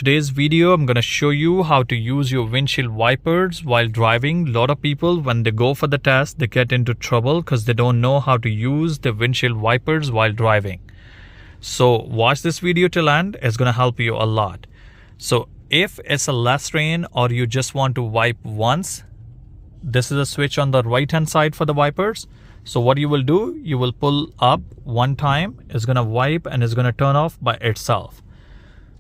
today's video, I'm going to show you how to use your windshield wipers while driving. A lot of people, when they go for the test, they get into trouble because they don't know how to use the windshield wipers while driving. So watch this video till end. It's going to help you a lot. So if it's a less rain or you just want to wipe once, this is a switch on the right hand side for the wipers. So what you will do, you will pull up one time, it's going to wipe and it's going to turn off by itself.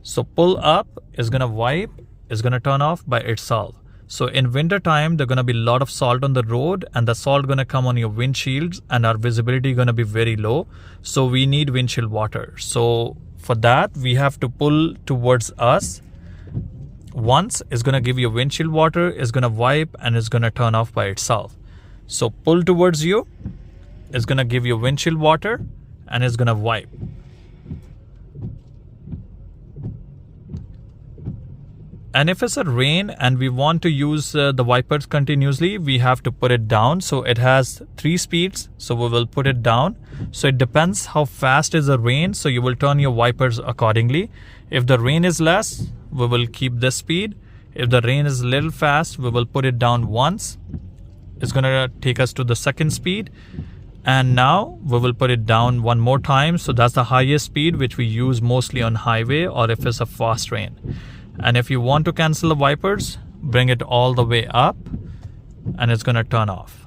So pull up is going to wipe, is going to turn off by itself. So in winter time, there's going to be a lot of salt on the road and the salt going to come on your windshields and our visibility going to be very low. So we need windshield water. So for that, we have to pull towards us. Once is going to give you windshield water, is going to wipe and is going to turn off by itself. So pull towards you, is going to give you windshield water and is going to wipe. And if it's a rain and we want to use the wipers continuously, we have to put it down. So it has 3 speeds. So we will put it down. So it depends how fast is the rain. So you will turn your wipers accordingly. If the rain is less, we will keep this speed. If the rain is a little fast, we will put it down once. It's going to take us to the second speed. And now we will put it down one more time. So that's the highest speed, which we use mostly on highway or if it's a fast rain. And if you want to cancel the wipers, bring it all the way up and it's going to turn off.